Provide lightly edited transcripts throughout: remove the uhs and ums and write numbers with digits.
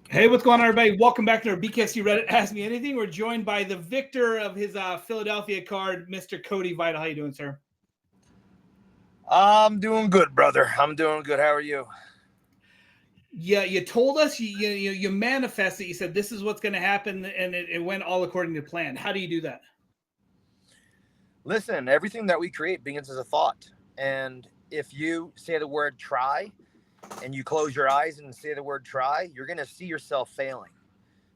Hey, what's going on, everybody? Welcome back to our BKFC Reddit Ask Me Anything. We're joined by the victor of his Philadelphia card, Mr. Cody Vidal. How you doing, sir? I'm doing good, brother. I'm doing good. How are you? Yeah, you told us you manifested. You said this is what's going to happen, and it went all according to plan. How do you do that? Listen, everything that we create begins as a thought. And if you say the word try and you close your eyes and say the word try, you're going to see yourself failing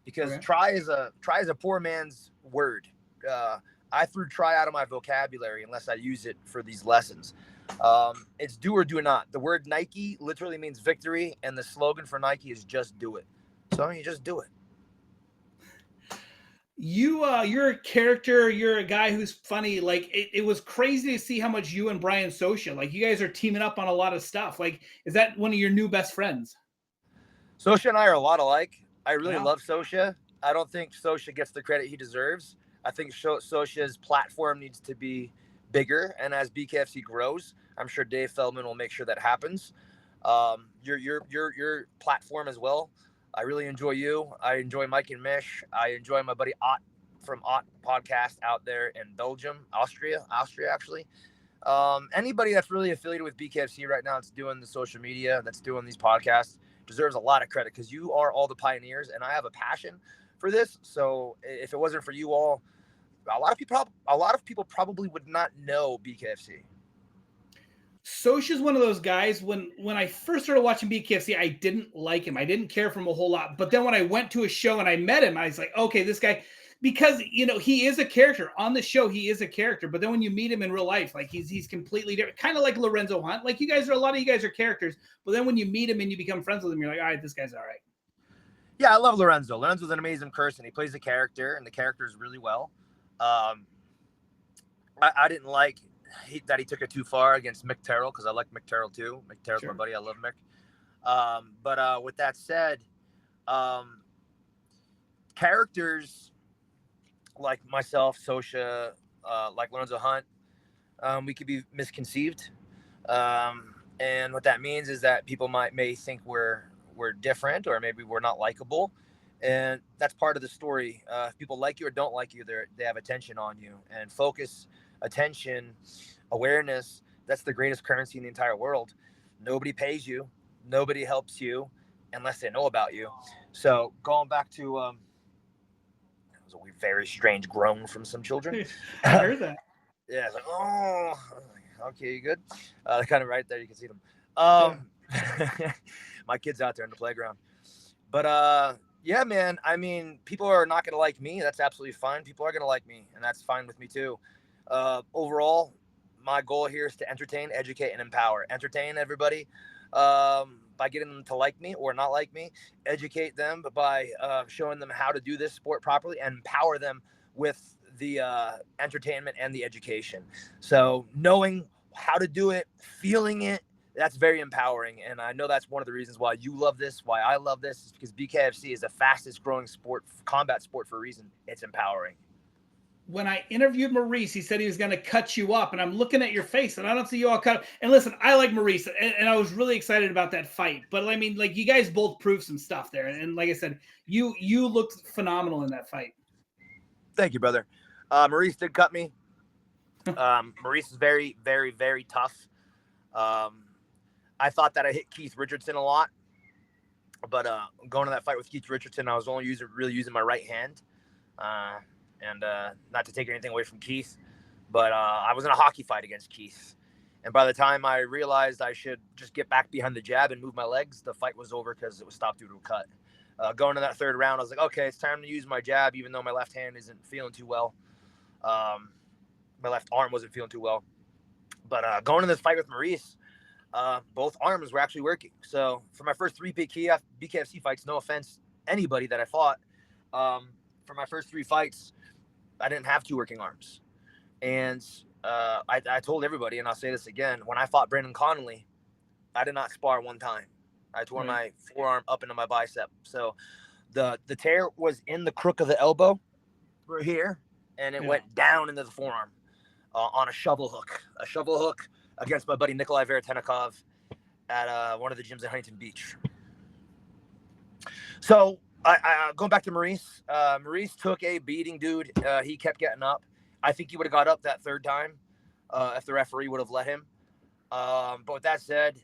because Okay. try is a poor man's word. Uh, I threw try out of my vocabulary unless I use it for these lessons. It's do or do not. The word Nike literally means victory, and the slogan for Nike is just do it. So I mean, you just do it. You're a character. You're a guy who's funny. Like it was crazy to see how much you and Brian Socia, like you guys are teaming up on a lot of stuff. Like, is that one of your new best friends? Sosha and I are a lot alike. I really Yeah. love Sosha. I don't think Sosha gets the credit he deserves. I think Sosha's platform needs to be bigger, and as BKFC grows, I'm sure Dave Feldman will make sure that happens. Your platform as well. I really enjoy you. I enjoy Mike and Mish. I enjoy my buddy Ott from Ott podcast out there in Belgium, Austria actually. Anybody that's really affiliated with BKFC right now, that's doing the social media, that's doing these podcasts, deserves a lot of credit because you are all the pioneers, and I have a passion for this. So if it wasn't for you all, a lot of people probably would not know BKFC. Sosha's one of those guys. When I first started watching BKFC, I didn't like him. I didn't care for him a whole lot. But then when I went to a show and I met him, I was like, okay, this guy, because he is a character on the show. He is a character. But then when you meet him in real life, like he's completely different. Kind of like Lorenzo Hunt. Like a lot of you guys are characters. But then when you meet him and you become friends with him, you're like, all right, this guy's all right. Yeah, I love Lorenzo. Lorenzo's an amazing person. He plays the character, and the character is really well. Um, I didn't like that he took it too far against Mick Terrell because I like Mick Terrell too. Mick Terrell's my Sure. buddy. I love Mick. But with that said, um, characters like myself, Sosha, like Lorenzo Hunt, we could be misconceived. And what that means is that people may think we're different or maybe we're not likable, and that's part of the story. If people like you or don't like you, they have attention on you, and focus, attention, awareness. That's the greatest currency in the entire world. Nobody pays you, nobody helps you unless they know about you. So going back to it was a very strange groan from some children. I heard that. Yeah, it's like, oh, okay, you good? They're kind of right there. You can see them. Yeah. My kid's out there in the playground. But yeah, man. I mean, people are not going to like me. That's absolutely fine. People are going to like me, and that's fine with me too. Overall, my goal here is to entertain, educate, and empower. Entertain everybody by getting them to like me or not like me. Educate them by showing them how to do this sport properly, and empower them with the entertainment and the education. So knowing how to do it, feeling it, that's very empowering. And I know that's one of the reasons why you love this, why I love this, is because BKFC is the fastest growing sport, combat sport, for a reason. It's empowering. When I interviewed Maurice, he said he was going to cut you up, and I'm looking at your face, and I don't see you all cut up. And listen, I like Maurice, and I was really excited about that fight. But I mean, like you guys both proved some stuff there, and like I said, you looked phenomenal in that fight. Thank you, brother. Maurice did cut me. Maurice is very, very, very tough. Um, I thought that I hit Keith Richardson a lot, but going to that fight with Keith Richardson, I was only really using my right hand. Uh, and not to take anything away from Keith, but I was in a hockey fight against Keith. And by the time I realized I should just get back behind the jab and move my legs, the fight was over because it was stopped due to a cut. Going to that third round, I was like, okay, it's time to use my jab, even though my left hand isn't feeling too well. Um, my left arm wasn't feeling too well. But going to this fight with Maurice, both arms were actually working. So for my first three BKFC fights, no offense, anybody that I fought, for my first three fights, I didn't have two working arms. And I told everybody, and I'll say this again, when I fought Brandon Connolly, I did not spar one time. I tore Right. my forearm up into my bicep. So the tear was in the crook of the elbow, right here, and it Yeah. went down into the forearm on a shovel hook. A shovel hook against my buddy Nikolai Veretennikov at one of the gyms in Huntington Beach. So going back to Maurice. Maurice took a beating, dude. He kept getting up. I think he would have got up that third time if the referee would have let him. But with that said,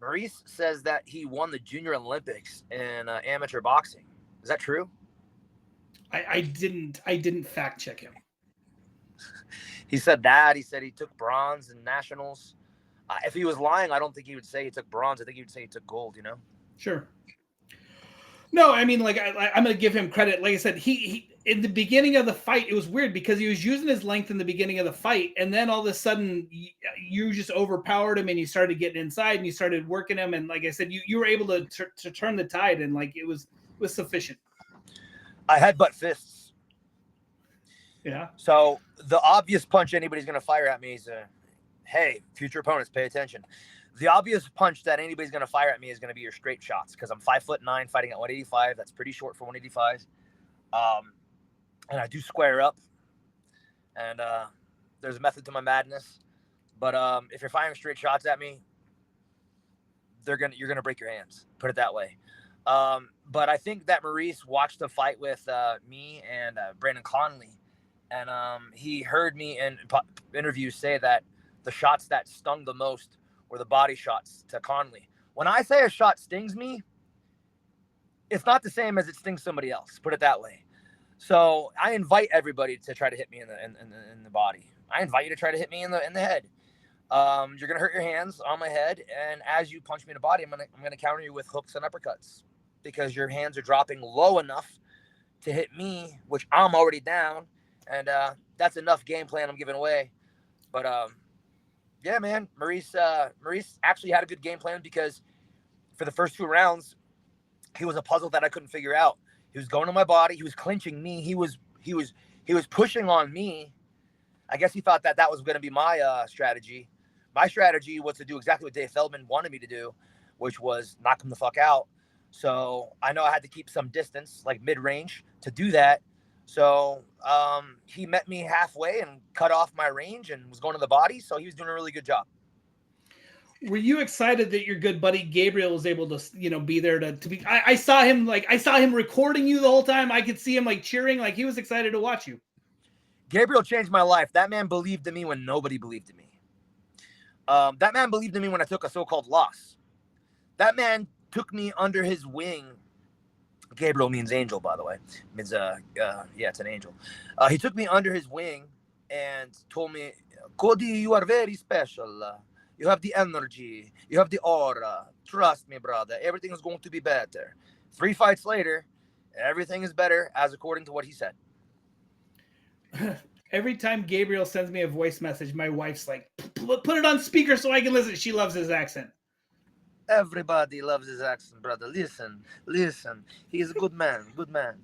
Maurice says that he won the Junior Olympics in amateur boxing. Is that true? I didn't fact check him. He said that. He said he took bronze in nationals. If he was lying, I don't think he would say he took bronze. I think he would say he took gold. You know? Sure. No, I mean, like I'm going to give him credit. Like I said, he in the beginning of the fight, it was weird because he was using his length in the beginning of the fight, and then all of a sudden you just overpowered him, and you started getting inside, and you started working him, and like I said, you were able to turn the tide, and like it was sufficient. I headbutt fists. Yeah. So the obvious punch anybody's going to fire at me is, hey, future opponents, pay attention. The obvious punch that anybody's going to fire at me is going to be your straight shots because I'm 5'9", fighting at 185. That's pretty short for 185. And I do square up. And there's a method to my madness. But if you're firing straight shots at me, you're gonna break your hands. Put it that way. But I think that Maurice watched the fight with me and Brandon Conley, and he heard me in interviews say that the shots that stung the most were the body shots to Conley. When I say a shot stings me, it's not the same as it stings somebody else. Put it that way. So I invite everybody to try to hit me in the body. I invite you to try to hit me in the head. You're gonna hurt your hands on my head, and as you punch me in the body, I'm gonna counter you with hooks and uppercuts because your hands are dropping low enough to hit me, which I'm already down, and that's enough game plan I'm giving away. But yeah, man, Maurice actually had a good game plan because for the first 2 rounds, he was a puzzle that I couldn't figure out. He was going to my body, he was clinching me, he was pushing on me. I guess he thought that was going to be my strategy. My strategy was to do exactly what Dave Feldman wanted me to do, which was knock him the fuck out. So I know I had to keep some distance, like mid-range, to do that. So he met me halfway and cut off my range and was going to the body. So he was doing a really good job. Were you excited that your good buddy Gabriel was able to, be there to be? I saw him recording you the whole time. I could see him like cheering, like he was excited to watch you. Gabriel changed my life. That man believed in me when nobody believed in me. That man believed in me when I took a so-called loss. That man took me under his wing. Gabriel means angel, by the way. It means, it's an angel. He took me under his wing and told me, Cody, you are very special. You have the energy. You have the aura. Trust me, brother. Everything is going to be better. 3 fights later, everything is better as according to what he said. Every time Gabriel sends me a voice message, my wife's like, put it on speaker so I can listen. She loves his accent. Everybody loves his accent, brother. Listen. He's a good man. Good man.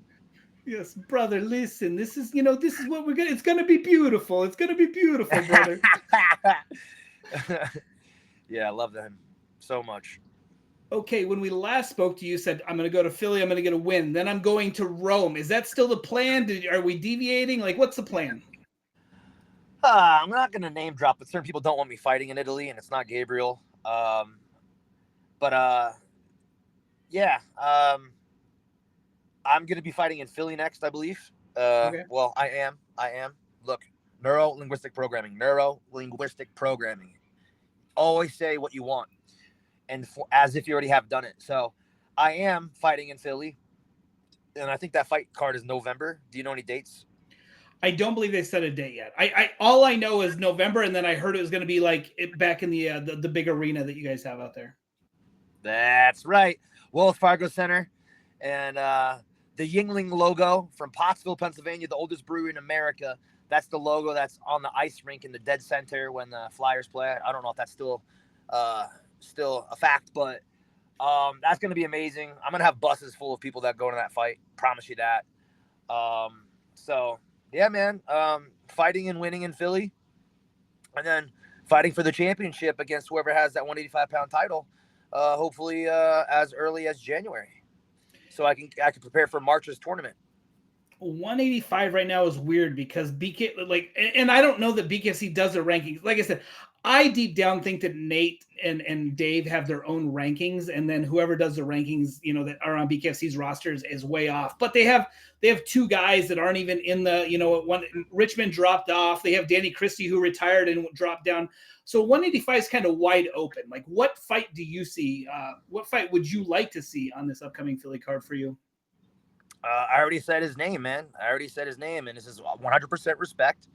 Yes, brother, listen. This is what we're going to, it's going to be beautiful. It's going to be beautiful, brother. Yeah, I love him so much. Okay, when we last spoke to you, you said, I'm going to go to Philly, I'm going to get a win. Then I'm going to Rome. Is that still the plan? Are we deviating? Like, what's the plan? I'm not going to name drop, but certain people don't want me fighting in Italy, and it's not Gabriel. Yeah. I'm going to be fighting in Philly next, I believe. Okay. Well, I am. Look, neuro-linguistic programming. Always say what you want, and as if you already have done it. So I am fighting in Philly, and I think that fight card is November. Do you know any dates? I don't believe they set a date yet. I all I know is November, and then I heard it was going to be like back in the big arena that you guys have out there. That's right, Wells Fargo Center, and the Yingling logo from Pottsville, Pennsylvania, the oldest brewery in America. That's the logo that's on the ice rink in the dead center when the Flyers play. I don't know if that's still a fact, but that's going to be amazing. I'm going to have buses full of people that go to that fight. Promise you that. So yeah, man, fighting and winning in Philly, and then fighting for the championship against whoever has that 185-pound title, hopefully as early as January, so I can prepare for March's tournament. 185 right now is weird because and I don't know that BKFC does the rankings. Like I said, I deep down think that Nate and Dave have their own rankings, and then whoever does the rankings, that are on BKFC's rosters is way off. But they have two guys that aren't even in the, one Richmond dropped off. They have Danny Christie who retired and dropped down. So 185 is kind of wide open. Like, what fight do you see? What fight would you like to see on this upcoming Philly card for you? I already said his name, man. I already said his name, and this is 100% respect.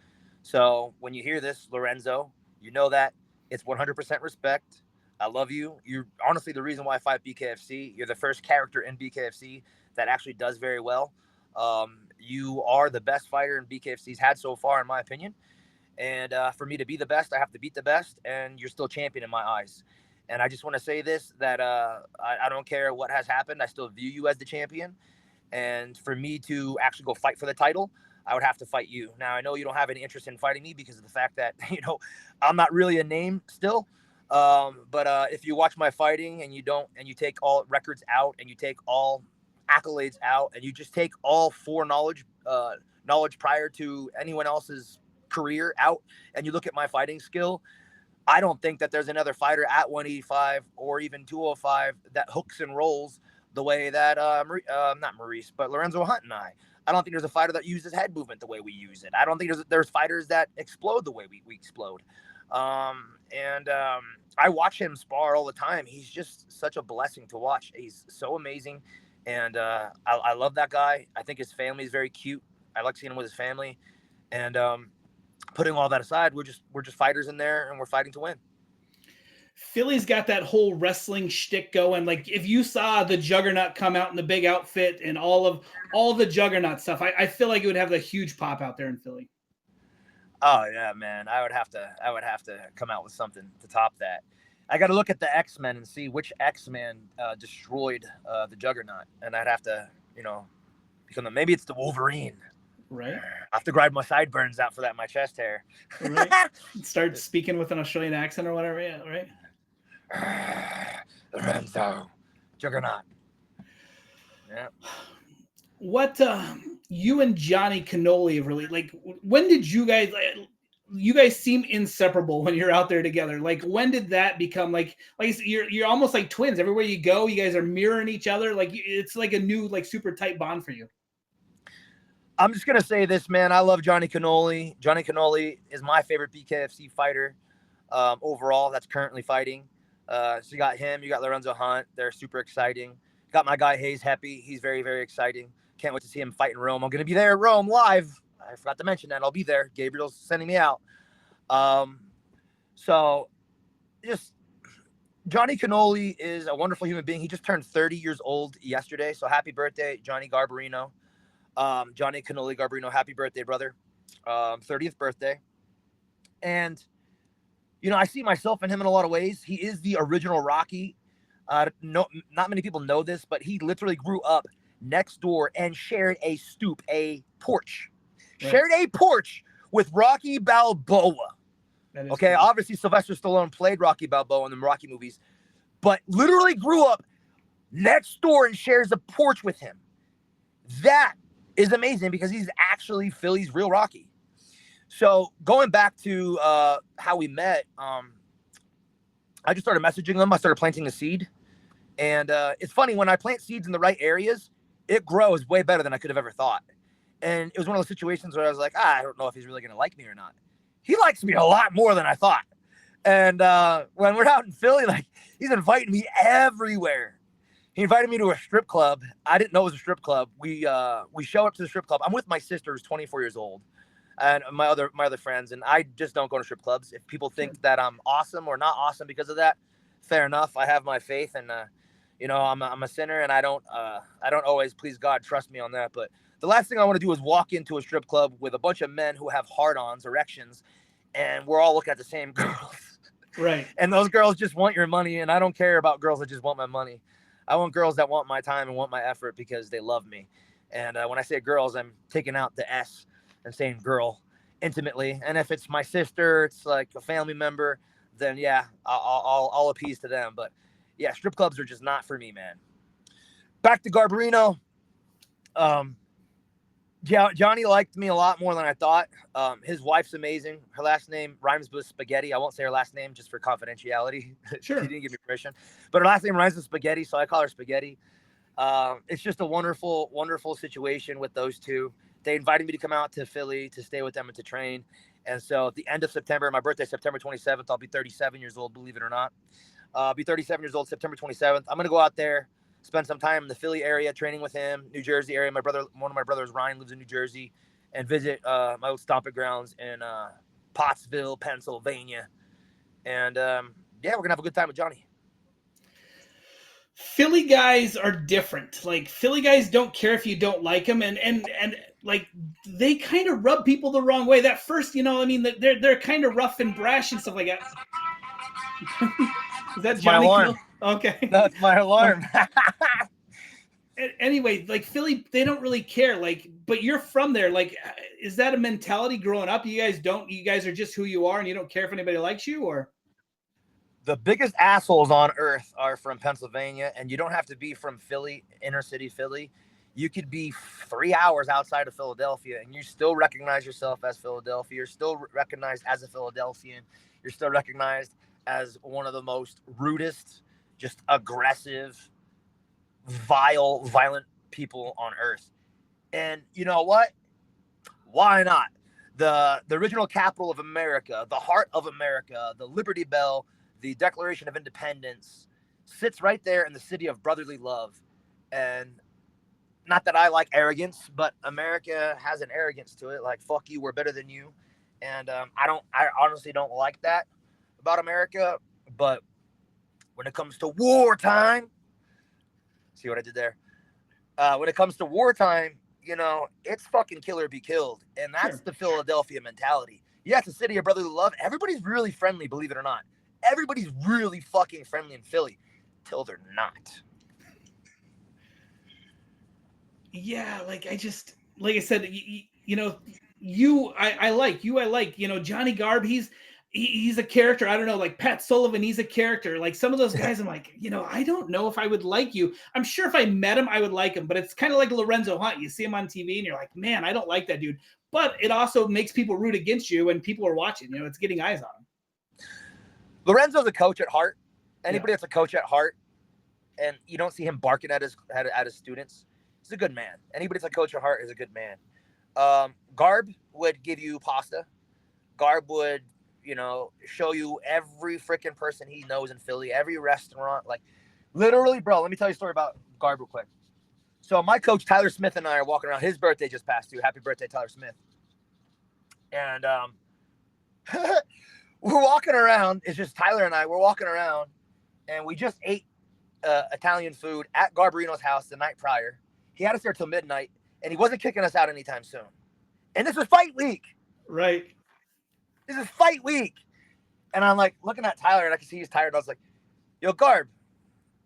So when you hear this, Lorenzo, you know that it's 100% respect. I love you. You're honestly the reason why I fight BKFC. You're the first character in BKFC that actually does very well. You are the best fighter in BKFC's had so far, in my opinion. And for me to be the best, I have to beat the best, and you're still champion in my eyes. And I just want to say this, that I don't care what has happened. I still view you as the champion. And for me to actually go fight for the title, I would have to fight you. Now, I know you don't have any interest in fighting me because of the fact that, I'm not really a name still. But if you watch my fighting and you take all records out and you take all accolades out and you just take all knowledge prior to anyone else's career out and you look at my fighting skill, I don't think that there's another fighter at 185 or even 205 that hooks and rolls the way that not Maurice, but Lorenzo Hunt and I. I don't think there's a fighter that uses head movement the way we use it. I don't think there's fighters that explode the way we explode. I watch him spar all the time. He's just such a blessing to watch. He's so amazing, and I love that guy. I think his family is very cute. I like seeing him with his family, and putting all that aside, we're just fighters in there, and we're fighting to win. Philly's got that whole wrestling shtick going. Like, if you saw the Juggernaut come out in the big outfit and all the Juggernaut stuff, I feel like it would have a huge pop out there in Philly. Oh yeah, man. I would have to come out with something to top that. I got to look at the X-Men and see which X-Men destroyed the Juggernaut, and I'd have to, become maybe it's the Wolverine. Right. I have to grind my sideburns out for that, my chest hair. Right. Start speaking with an Australian accent or whatever. Yeah. Right. Lorenzo, Juggernaut. Yeah. What you and Johnny Cannoli really like? When did you guys? You guys seem inseparable when you're out there together. Like, when did that become like you're almost like twins? Everywhere you go, you guys are mirroring each other. Like, it's like a new like super tight bond for you. I'm just gonna say this, man. I love Johnny Cannoli. Johnny Cannoli is my favorite BKFC fighter overall that's currently fighting. So you got him, you got Lorenzo Hunt. They're super exciting. Got my guy Hayes Heppy. He's very, very exciting. Can't wait to see him fight in Rome. I'm gonna be there at Rome live. I forgot to mention that. I'll be there. Gabriel's sending me out. So just Johnny Cannoli is a wonderful human being. He just turned 30 years old yesterday. So happy birthday, Johnny Garbarino. Johnny Cannoli Garbarino, happy birthday, brother. 30th birthday. And, I see myself in him in a lot of ways. He is the original Rocky. No, not many people know this, but he literally grew up next door and shared a porch. Right. Shared a porch with Rocky Balboa. Okay, cool. Obviously Sylvester Stallone played Rocky Balboa in the Rocky movies, but literally grew up next door and shares a porch with him. That is amazing because he's actually Philly's real Rocky. So going back to how we met, I just started messaging him. I started planting a seed. And it's funny, when I plant seeds in the right areas, it grows way better than I could have ever thought. And it was one of those situations where I was like, I don't know if he's really going to like me or not. He likes me a lot more than I thought. And when we're out in Philly, like, he's inviting me everywhere. He invited me to a strip club. I didn't know it was a strip club. We show up to the strip club. I'm with my sister, who's 24 years old, and my other friends. And I just don't go to strip clubs. If people think that I'm awesome or not awesome because of that, fair enough. I have my faith, and I'm a sinner, and I don't always please God. Trust me on that. But the last thing I want to do is walk into a strip club with a bunch of men who have hard-ons, erections, and we're all looking at the same girls. Right. And those girls just want your money, and I don't care about girls that just want my money. I want girls that want my time and want my effort because they love me. And when I say girls, I'm taking out the S and saying girl intimately. And if it's my sister, it's like a family member, then yeah, I'll appease to them. But yeah, strip clubs are just not for me, man. Back to Garbarino. Johnny liked me a lot more than I thought. His wife's amazing. Her last name rhymes with spaghetti. I won't say her last name just for confidentiality. She Sure. didn't give me permission, but her last name rhymes with spaghetti, so I call her Spaghetti. It's just a wonderful, wonderful situation with those two. They invited me to come out to Philly to stay with them and to train. And so at the end of September, my birthday, September 27th, I'll be 37 years old, believe it or not. I'll be 37 years old, September 27th. I'm going to go out there, spend some time in the Philly area, training with him, New Jersey area. One of my brothers, Ryan, lives in New Jersey, and visit my old stomping grounds in Pottsville, Pennsylvania. And yeah, we're going to have a good time with Johnny. Philly guys are different. Like Philly guys don't care if you don't like them, and like they kind of rub people the wrong way. That first, I mean, they're kind of rough and brash and stuff like that. Is that That's Johnny? my alarm. Okay. That's my alarm. Anyway, like Philly, they don't really care. Like, but you're from there. Like, is that a mentality growing up? You guys don't. You guys are just who you are, and you don't care if anybody likes you, or The biggest assholes on earth are from Pennsylvania, and you don't have to be from Philly, inner city Philly. You could be 3 hours outside of Philadelphia, and you still recognize yourself as Philadelphia. You're still recognized as a Philadelphian. You're still recognized as one of the most rudest, just aggressive, vile, violent people on earth. And you know what? Why not? The original capital of America, the heart of America, the Liberty Bell, the Declaration of Independence sits right there in the city of brotherly love. And not that I like arrogance, but America has an arrogance to it. Like, fuck you, we're better than you. And I honestly don't like that about America. But when it comes to wartime, see what I did there? When it comes to wartime, it's fucking kill or be killed. And that's Sure. the Philadelphia mentality. Yeah, it's a city of brotherly love. Everybody's really friendly, believe it or not. Everybody's really fucking friendly in Philly till they're not. Yeah, like like I said, I like Johnny Garb. He's a character. I don't know, like Pat Sullivan. He's a character. Like some of those guys, I'm like, I don't know if I would like you. I'm sure if I met him, I would like him. But it's kind of like Lorenzo Hunt. You see him on TV, and you're like, man, I don't like that dude. But it also makes people root against you when people are watching. It's getting eyes on him. Lorenzo's a coach at heart. Anybody that's a coach at heart, and you don't see him barking at his students, he's a good man. Anybody that's a coach at heart is a good man. Garb would give you pasta. Garb would, show you every freaking person he knows in Philly, every restaurant. Like, literally, bro, let me tell you a story about Garb real quick. So my coach, Tyler Smith, and I are walking around. His birthday just passed, too. Happy birthday, Tyler Smith. And we're walking around. It's just Tyler and I. We're walking around, and we just ate Italian food at Garbarino's house the night prior. He had us there till midnight, and he wasn't kicking us out anytime soon. And this was fight week. Right. This is fight week. And I'm like looking at Tyler, and I can see he's tired. I was like, yo, Garb,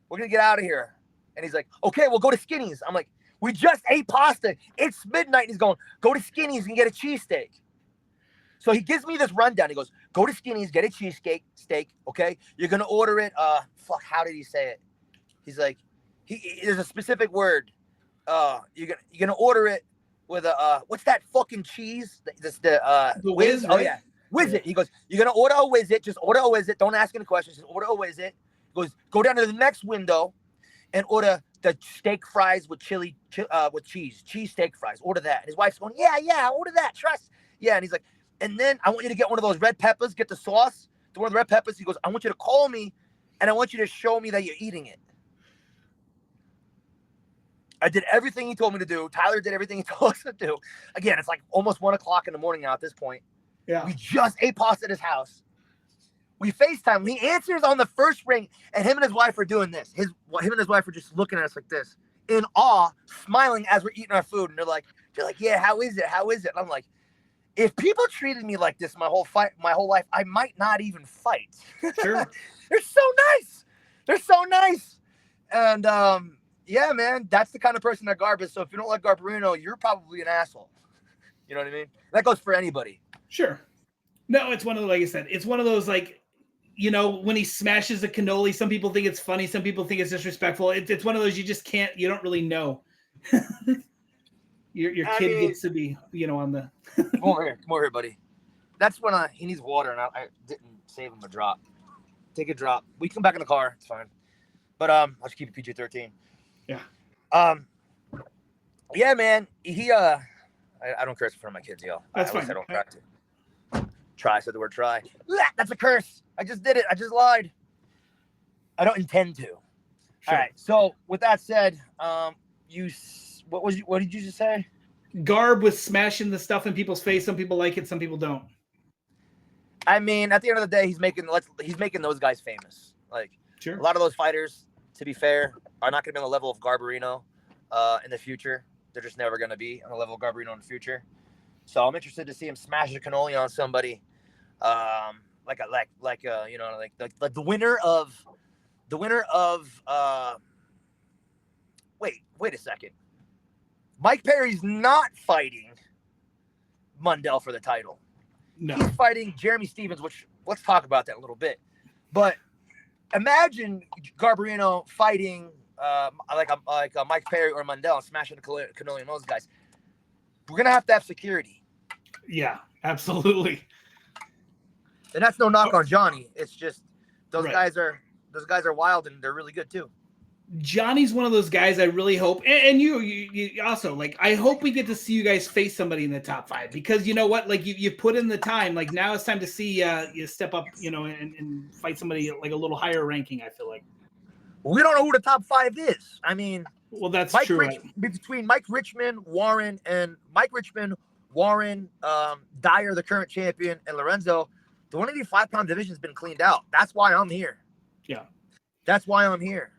we're going to get out of here. And he's like, okay, we'll go to Skinny's. I'm like, we just ate pasta. It's midnight. And he's going, go to Skinny's and get a cheesesteak. So he gives me this rundown. He goes, go to Skinny's, get a cheesesteak, okay? You're going to order it. How did he say it? He's like, there's a specific word. You're gonna order it with a, what's that fucking cheese? The Whiz, Oh, right? yeah. Whiz it. He goes, you're going to order a Whiz it. Just order a Whiz it. Don't ask any questions. Just order a Whiz it. He goes, go down to the next window and order the steak fries with with cheese steak fries. Order that. And his wife's going, yeah, order that. Trust. Yeah. And he's like, and then I want you to get one of those red peppers, get the sauce to one of the red peppers. He goes, I want you to call me and I want you to show me that you're eating it. I did everything he told me to do. Tyler did everything he told us to do. Again, it's like almost 1 o'clock in the morning now at this point. Yeah. We just ate pasta at his house. We FaceTime. He answers on the first ring, and him and his wife are doing this. Him and his wife are just looking at us like this, in awe, smiling as we're eating our food. And they're like, yeah, how is it? How is it? And I'm like, if people treated me like this my whole life, I might not even fight. Sure. They're so nice. They're so nice. And yeah, man, that's the kind of person that Garb is. So if you don't like Garbarino, you're probably an asshole. You know what I mean? That goes for anybody. Sure. No, it's one of the, like I said, it's one of those, like, when he smashes a cannoli, some people think it's funny. Some people think it's disrespectful. It's one of those you just can't, you don't really know. Your I kid mean, gets to be, on the. come over here, buddy. That's when he needs water, and I didn't save him a drop. Take a drop. We come back in the car. It's fine. But I'll just keep it PG-13. Yeah. Yeah, man. I don't curse in front of my kids, yo. That's At least fine. I don't try to. Try. I said the word try. That's a curse. I just did it. I just lied. I don't intend to. Sure. All right. So with that said, what did you just say? Garb with smashing the stuff in people's face. Some people like it. Some people don't. I mean, at the end of the day, he's making those guys famous. Like, sure. A lot of those fighters, to be fair, are not going to be on the level of Garbarino in the future. They're just never going to be on the level of Garbarino in the future. So I'm interested to see him smash a cannoli on somebody, like the winner of wait a second. Mike Perry's not fighting Mundell for the title. No. He's fighting Jeremy Stephens, which let's talk about that a little bit. But imagine Garbarino fighting like a Mike Perry or Mundell and smashing the cannoli on those guys. We're gonna have to have security. Yeah, absolutely. And that's no knock on Johnny. It's just those Right. guys are wild and they're really good too. Johnny's one of those guys I really hope, and you also, like, I hope we get to see you guys face somebody in the top 5, because you know what, like you put in the time, like now it's time to see you step up, and fight somebody like a little higher ranking. I feel like We don't know who the top 5 is. I mean, well, that's true. Right? Between Mike Richmond, Warren, Dyer, the current champion, and Lorenzo, the 185-pound division has been cleaned out. That's why I'm here. Yeah. That's why I'm here.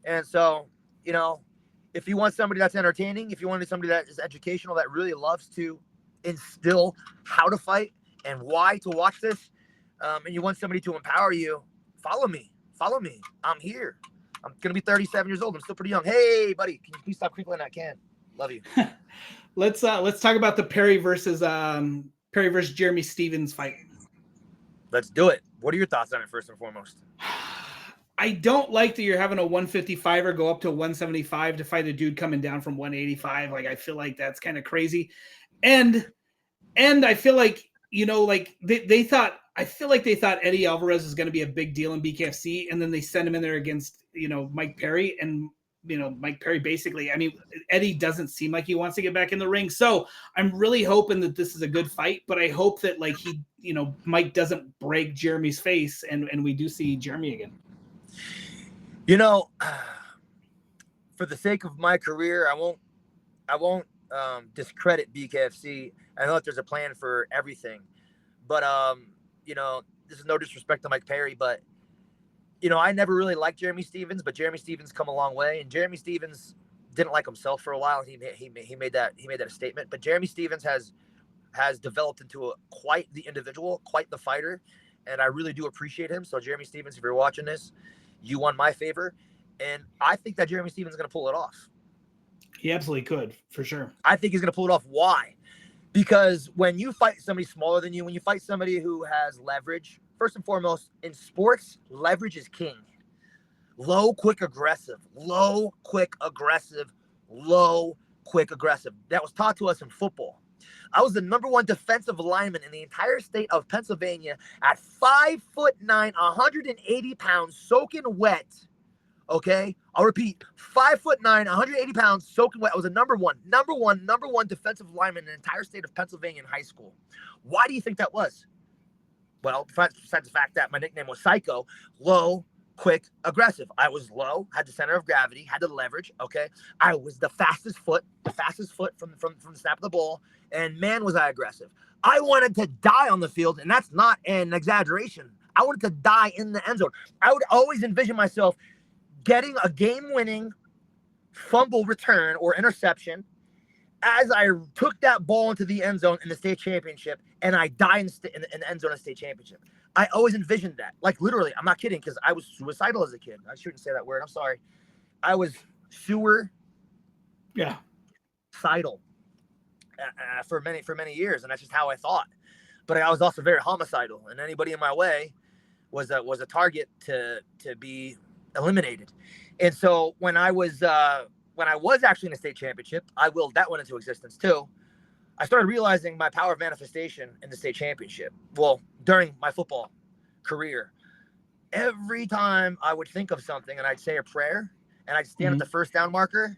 And so, if you want somebody that's entertaining, if you want somebody that is educational, that really loves to instill how to fight and why to watch this, and you want somebody to empower you, follow me. I'm here. I'm going to be 37 years old. I'm still pretty young. Hey, buddy, can you please stop crinkling that can? Love you. Let's talk about the Perry versus Jeremy Stephens fight. Let's do it. What are your thoughts on it, first and foremost? I don't like that you're having a 155er go up to 175 to fight a dude coming down from 185. Like, I feel like that's kind of crazy. And I feel like, they thought Eddie Alvarez was going to be a big deal in BKFC. And then they sent him in there against, Mike Perry, and, Mike Perry basically, I mean, Eddie doesn't seem like he wants to get back in the ring. So I'm really hoping that this is a good fight, but I hope that like Mike doesn't break Jeremy's face and we do see Jeremy again. For the sake of my career, I won't discredit BKFC. I know that there's a plan for everything, but this is no disrespect to Mike Perry, but I never really liked Jeremy Stephens, but Jeremy Stephens come a long way, and Jeremy Stephens didn't like himself for a while. He made that a statement, but Jeremy Stephens has developed into quite the individual, quite the fighter, and I really do appreciate him. So Jeremy Stephens, if you're watching this, you won my favor, and I think that Jeremy Stephens is going to pull it off. He absolutely could, for sure. I think he's going to pull it off. Why? Because when you fight somebody smaller than you, when you fight somebody who has leverage, first and foremost, in sports, leverage is king. Low, quick, aggressive. Low, quick, aggressive. Low, quick, aggressive. That was taught to us in football. I was the #1 defensive lineman in the entire state of Pennsylvania at 5'9", 180 pounds, soaking wet. Okay, I'll repeat: 5'9", 180 pounds, soaking wet. I was a number one defensive lineman in the entire state of Pennsylvania in high school. Why do you think that was? Well, besides the fact that my nickname was Psycho, low, quick, aggressive. I was low, had the center of gravity, had the leverage. Okay, I was the fastest foot from the snap of the ball, and man, was I aggressive. I wanted to die on the field, and that's not an exaggeration. I wanted to die in the end zone. I would always envision myself getting a game-winning fumble return or interception as I took that ball into the end zone in the state championship, and I die in the end zone of the state championship. I always envisioned that. Like, literally, I'm not kidding, because I was suicidal as a kid. I shouldn't say that word. I'm sorry. I was suicidal for many years, and that's just how I thought. But I was also very homicidal, and anybody in my way was a target to be eliminated. And so when I was when I was actually in a state championship, I willed that one into existence too. I started realizing my power of manifestation in the state championship. Well, during my football career, every time I would think of something and I'd say a prayer and I'd stand at the first down marker,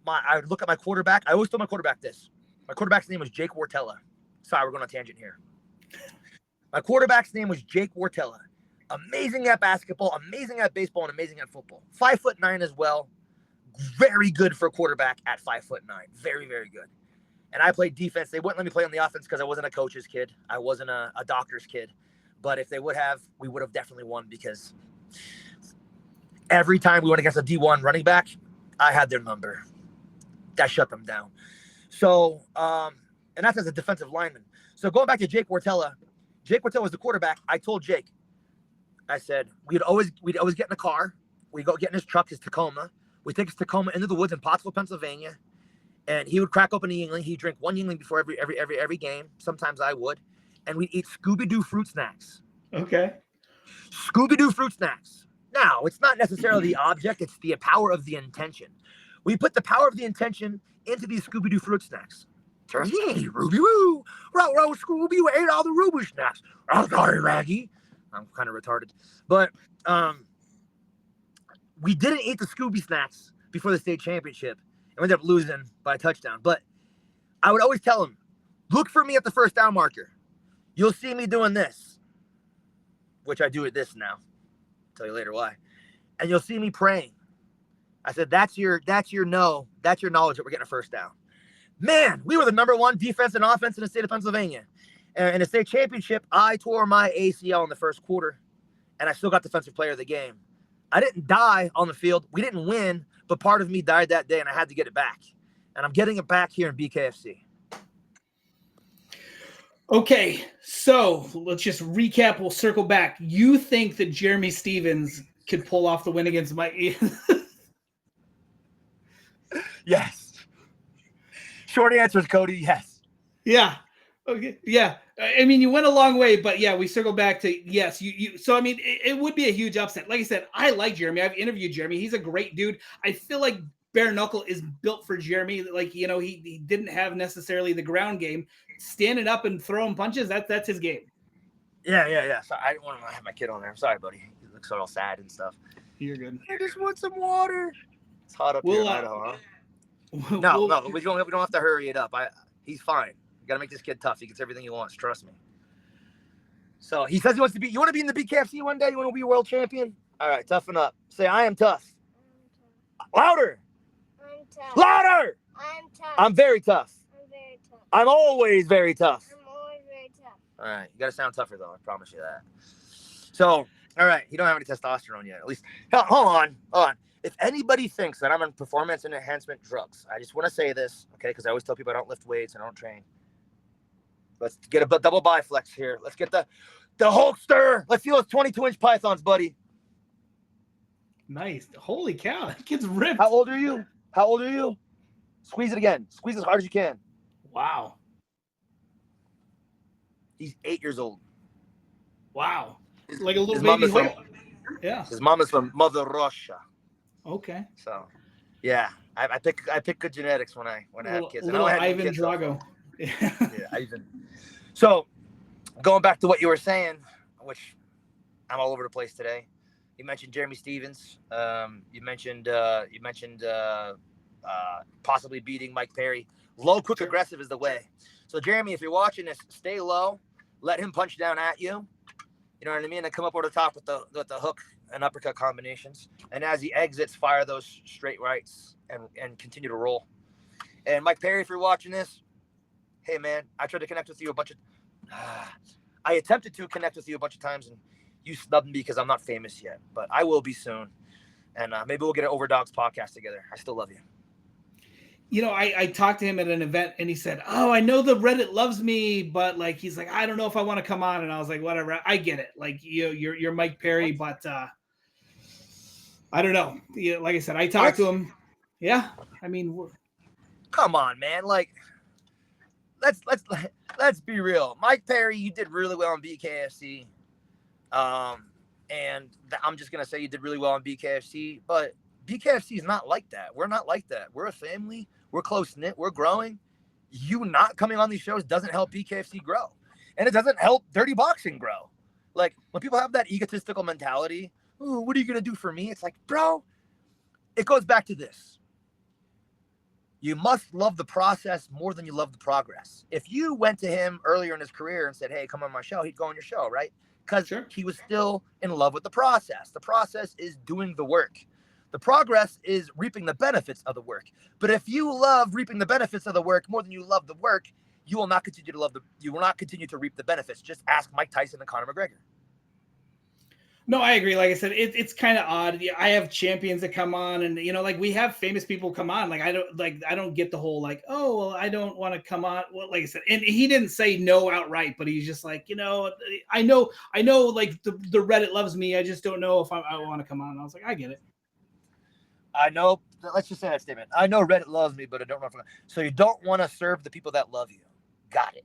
I would look at my quarterback. I always told my quarterback this. My quarterback's name was Jake Wartella. Sorry, we're going on a tangent here. My quarterback's name was Jake Wartella. Amazing at basketball, amazing at baseball, and amazing at football. 5'9" as well. Very good for a quarterback at 5'9". Very, very good. And I played defense. They wouldn't let me play on the offense because I wasn't a coach's kid. I wasn't a doctor's kid. But if they would have, we would have definitely won because every time we went against a D1 running back, I had their number. That shut them down. So, and that's as a defensive lineman. So going back to Jake Wartella was the quarterback. I told Jake, I said, we'd always get in the car. We'd go get in his truck, his Tacoma. We'd take his Tacoma into the woods in Pottsville, Pennsylvania. And he would crack open a Yingling. He'd drink one Yingling before every game. Sometimes I would. And we'd eat Scooby-Doo fruit snacks. Okay. Scooby-Doo fruit snacks. Now, it's not necessarily the object. It's the power of the intention. We put the power of the intention into these Scooby-Doo fruit snacks. Hey, Ruby-Woo. Row, Scooby, we ate all the Ruby snacks. I'm sorry, Raggy. I'm kind of retarded. But we didn't eat the Scooby snacks before the state championship. And we ended up losing by a touchdown. But I would always tell him, look for me at the first down marker. You'll see me doing this, which I do at this now. I'll tell you later why. And you'll see me praying. I said, that's your knowledge that we're getting a first down. Man, we were the number one defense and offense in the state of Pennsylvania. And in the state championship, I tore my ACL in the first quarter, and I still got defensive player of the game. I didn't die on the field. We didn't win, but part of me died that day, and I had to get it back. And I'm getting it back here in BKFC. Okay, so let's just recap. We'll circle back. You think that Jeremy Stevens could pull off the win against Mike? Yes. Short answer is Cody, yes. Yeah. Okay. Yeah. I mean, you went a long way, but yeah, we circle back to yes. You. So I mean, it would be a huge upset. Like I said, I like Jeremy. I've interviewed Jeremy. He's a great dude. I feel like bare knuckle is built for Jeremy. Like, you know, he didn't have necessarily the ground game. Standing up and throwing punches, that's his game. Yeah. So I didn't want to have my kid on there. I'm sorry, buddy. He looks all sad and stuff. You're good. I just want some water. It's hot up here in Idaho, huh? No, we don't have to hurry it up. He's fine. You got to make this kid tough. He gets everything he wants. Trust me. So he says he wants to be. You want to be in the BKFC one day? You want to be a world champion? All right, toughen up. Say, I am tough. Louder. I'm tough. Louder. I'm tough. I'm very tough. I'm very tough. I'm always very tough. I'm always very tough. All right, you got to sound tougher though. I promise you that. So, all right, you don't have any testosterone yet. At least, hold on. If anybody thinks that I'm on performance and enhancement drugs, I just want to say this, okay? Because I always tell people I don't lift weights and I don't train. Let's get a double biflex here. Let's get the Hulkster. Let's see those 22-inch pythons, buddy. Nice. Holy cow, that kid's ripped. How old are you? Squeeze it again. Squeeze as hard as you can. Wow. He's 8 years old. Wow. Like a little baby Hulk. Yeah. His mom is from Mother Russia. Okay. So, yeah, I pick good genetics when I have kids. Little Ivan Drago. Yeah, Ivan. So, going back to what you were saying, which I'm all over the place today. You mentioned Jeremy Stevens. You mentioned possibly beating Mike Perry. Low, quick, aggressive is the way. So, Jeremy, if you're watching this, stay low. Let him punch down at you. You know what I mean? And come up over the top with the hook and uppercut combinations. And as he exits, fire those straight rights and continue to roll. And Mike Perry, if you're watching this, hey man, I tried to connect with you I attempted to connect with you a bunch of times and you snubbed me because I'm not famous yet, but I will be soon. And maybe we'll get an Overdogs podcast together. I still love you. You know, I talked to him at an event and he said, oh, I know the Reddit loves me, but like, he's like, I don't know if I want to come on. And I was like, whatever. I get it. Like, you're Mike Perry, but I don't know. Yeah, like I said, I talked to him. Yeah. I mean, come on, man. Like, let's be real. Mike Perry, you did really well on BKFC. And I'm just going to say you did really well on BKFC, but BKFC is not like that. We're not like that. We're a family. We're close-knit. We're growing. You not coming on these shows doesn't help BKFC grow. And it doesn't help Dirty Boxing grow. Like, when people have that egotistical mentality, oh, what are you going to do for me? It's like, bro, it goes back to this. You must love the process more than you love the progress. If you went to him earlier in his career and said, hey, come on my show, he'd go on your show, right? Because he was still in love with the process. The process is doing the work. The progress is reaping the benefits of the work. But if you love reaping the benefits of the work more than you love the work, you will not continue to reap the benefits. Just ask Mike Tyson and Conor McGregor. No, I agree. Like I said, it's kind of odd. I have champions that come on, and like we have famous people come on. Like I don't get the whole like, oh well, I don't want to come on. Well, like I said, and he didn't say no outright, but he's just like, I know, like the Reddit loves me. I just don't know if I want to come on. And I was like, I get it. I know. Let's just say that statement. I know Reddit loves me, but I don't know if so you don't want to serve the people that love you. Got it.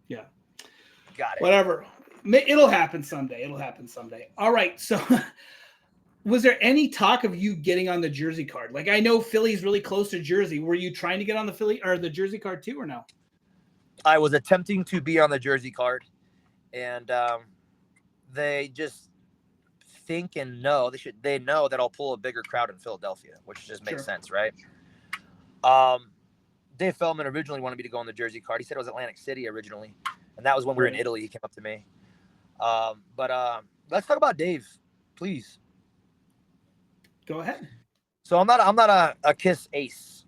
Yeah. Got it. Whatever. It'll happen someday. All right. So was there any talk of you getting on the Jersey card? Like, I know Philly's really close to Jersey. Were you trying to get on the Philly or the Jersey card too, or no? I was attempting to be on the Jersey card, and they just think and know they know that I'll pull a bigger crowd in Philadelphia, which just makes sense, right? Dave Feldman originally wanted me to go on the Jersey card. He said it was Atlantic City originally, and that was when we were in Italy. He came up to me. But let's talk about Dave, please. Go ahead. So I'm not a Kiss ace.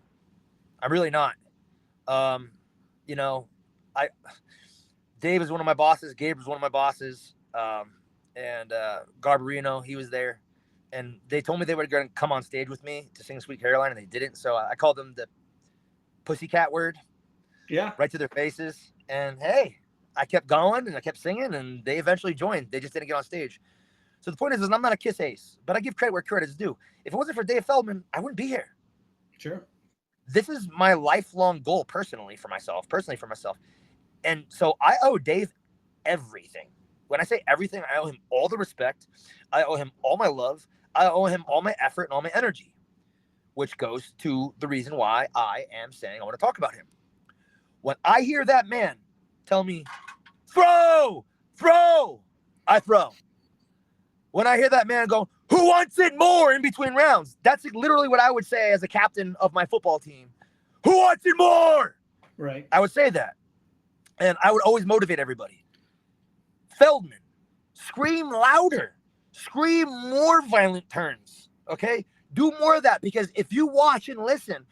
I'm really not. Dave is one of my bosses. Gabe was one of my bosses. And Garbarino, he was there. And they told me they were going to come on stage with me to sing Sweet Caroline, and they didn't. So I called them the pussycat word. Yeah. Right to their faces. And hey, I kept going and I kept singing, and they eventually joined. They just didn't get on stage. So the point is I'm not a Kiss ace, but I give credit where credit is due. If it wasn't for Dave Feldman, I wouldn't be here. Sure. This is my lifelong goal personally for myself. And so I owe Dave everything. When I say everything, I owe him all the respect. I owe him all my love. I owe him all my effort and all my energy, which goes to the reason why I am saying I want to talk about him. When I hear that man tell me, throw, I throw. When I hear that man go, who wants it more in between rounds? That's literally what I would say as a captain of my football team. Who wants it more? Right. I would say that. And I would always motivate everybody. Feldman, scream louder. Scream more violent turns. Okay? Do more of that, because if you watch and listen,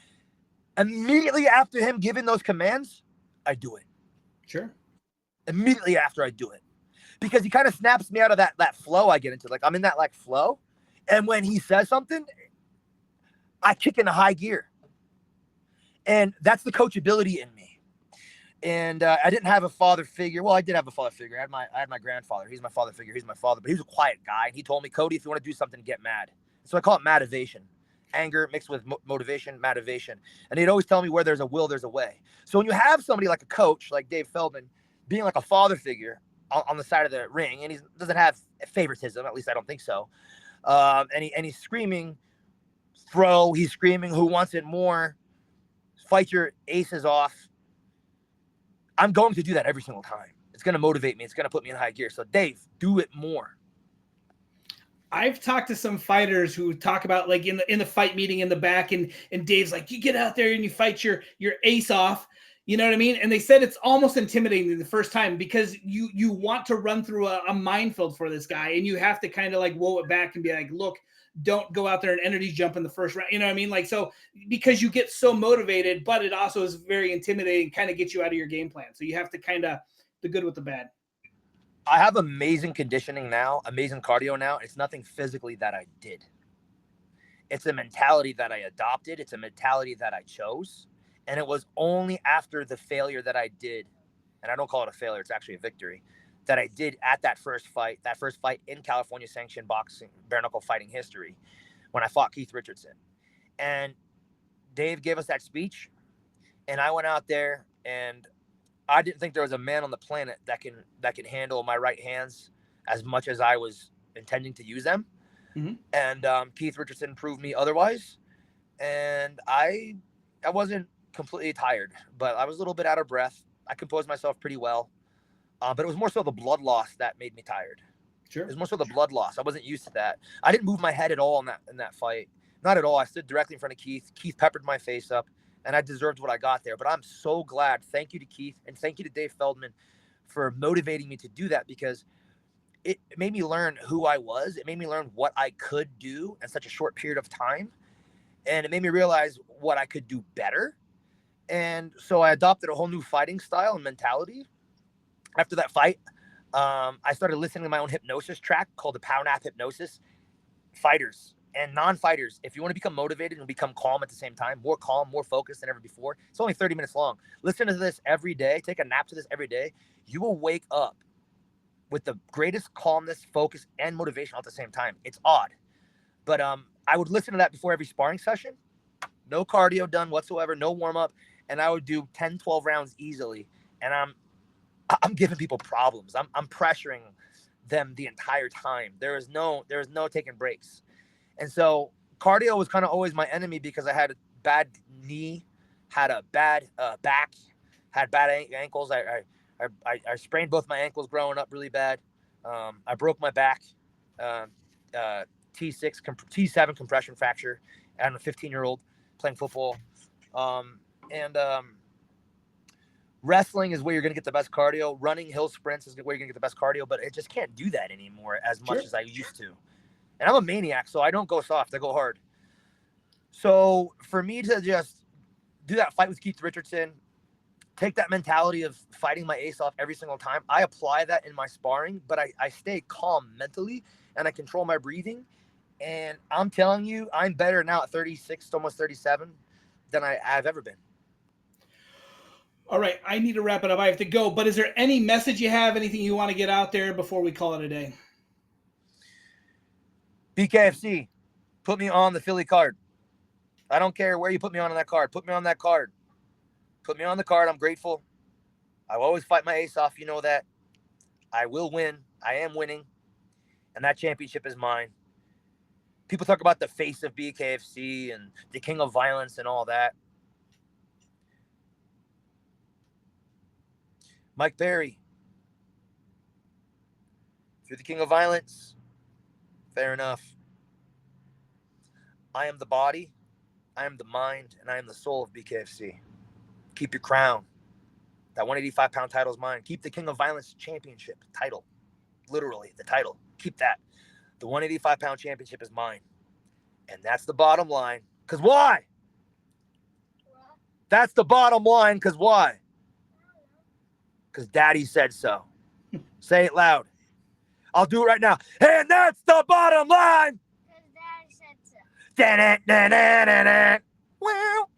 immediately after him giving those commands, I do it. Sure. Immediately after I do it. Because he kind of snaps me out of that flow I get into. Like, I'm in that flow. And when he says something, I kick into high gear. And that's the coachability in me. And I didn't have a father figure. Well, I did have a father figure. I had my grandfather. He's my father figure. He's my father. But he was a quiet guy. And he told me, Cody, if you want to do something, get mad. So I call it motivation. Anger mixed with motivation, motivation. And he'd always tell me, where there's a will, there's a way. So when you have somebody like a coach, like Dave Feldman, being like a father figure on the side of the ring, and he doesn't have favoritism, at least I don't think so. And he's screaming, throw. He's screaming, who wants it more? Fight your aces off. I'm going to do that every single time. It's going to motivate me. It's going to put me in high gear. So Dave, do it more. I've talked to some fighters who talk about, like, in the fight meeting in the back, and Dave's like, you get out there and you fight your ace off. You know what I mean? And they said it's almost intimidating the first time, because you want to run through a minefield for this guy, and you have to kind of like whoa it back and be like, look, don't go out there and energy jump in the first round. You know what I mean? Like, so because you get so motivated, but it also is very intimidating, kind of gets you out of your game plan. So you have to kind of the good with the bad. I have amazing conditioning now, amazing cardio now. It's nothing physically that I did. It's a mentality that I adopted. It's a mentality that I chose. And it was only after the failure that I did, and I don't call it a failure, it's actually a victory, that I did at that first fight in California sanctioned boxing, bare knuckle fighting history, when I fought Keith Richardson. And Dave gave us that speech, and I went out there, and I didn't think there was a man on the planet that can handle my right hands as much as I was intending to use them. And Keith Richardson proved me otherwise. And I wasn't completely tired, but I was a little bit out of breath. I composed myself pretty well. But it was more so the blood loss that made me tired. Sure. It was more so the blood loss. I wasn't used to that. I didn't move my head at all in that fight. Not at all. I stood directly in front of Keith. Keith peppered my face up, and I deserved what I got there. But I'm so glad. Thank you to Keith, and thank you to Dave Feldman for motivating me to do that, because it made me learn who I was. It made me learn what I could do in such a short period of time. And it made me realize what I could do better. And so I adopted a whole new fighting style and mentality. After that fight, I started listening to my own hypnosis track called the Power Nap Hypnosis. Fighters and non-fighters, if you want to become motivated and become calm at the same time, more calm, more focused than ever before, it's only 30 minutes long. Listen to this every day. Take a nap to this every day. You will wake up with the greatest calmness, focus, and motivation all at the same time. It's odd. But I would listen to that before every sparring session. No cardio done whatsoever, no warm-up. And I would do 10, 12 rounds easily. And I'm giving people problems. I'm pressuring them the entire time. There is no taking breaks. And so cardio was kind of always my enemy, because I had a bad knee, had a bad back, had bad ankles. I sprained both my ankles growing up really bad. I broke my back, T7 compression fracture. I'm a 15-year-old playing football. Wrestling is where you're going to get the best cardio. Running hill sprints is where you're going to get the best cardio, but it just can't do that anymore as much as I used to. And I'm a maniac, so I don't go soft. I go hard. So for me to just do that fight with Keith Richardson, take that mentality of fighting my ace off every single time, I apply that in my sparring, but I stay calm mentally, and I control my breathing. And I'm telling you, I'm better now at 36, almost 37, than I've ever been. All right, I need to wrap it up. I have to go. But is there any message you have, anything you want to get out there before we call it a day? BKFC, put me on the Philly card. I don't care where you put me on that card. Put me on that card. Put me on the card. I'm grateful. I will always fight my ace off. You know that. I will win. I am winning. And that championship is mine. People talk about the face of BKFC and the king of violence and all that. Mike Perry, if you're the king of violence, fair enough. I am the body, I am the mind, and I am the soul of BKFC. Keep your crown. That 185-pound title is mine. Keep the king of violence championship title. Literally, the title. Keep that. The 185-pound championship is mine. And that's the bottom line. Because why? That's the bottom line. Because why? Because Daddy said so. Say it loud. I'll do it right now. And that's the bottom line. Because Daddy said so. Well.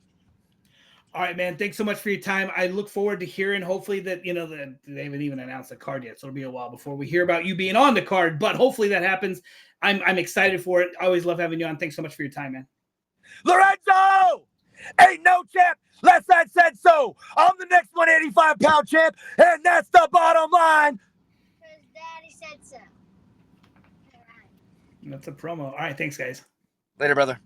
All right, man. Thanks so much for your time. I look forward to hearing, hopefully, that, that they haven't even announced the card yet. So it'll be a while before we hear about you being on the card. But hopefully that happens. I'm excited for it. I always love having you on. Thanks so much for your time, man. Lorenzo! Ain't no champ. Less that said so. I'm the next 185-pound champ, and that's the bottom line. Because Daddy said so. That's a promo. All right, thanks, guys. Later, brother.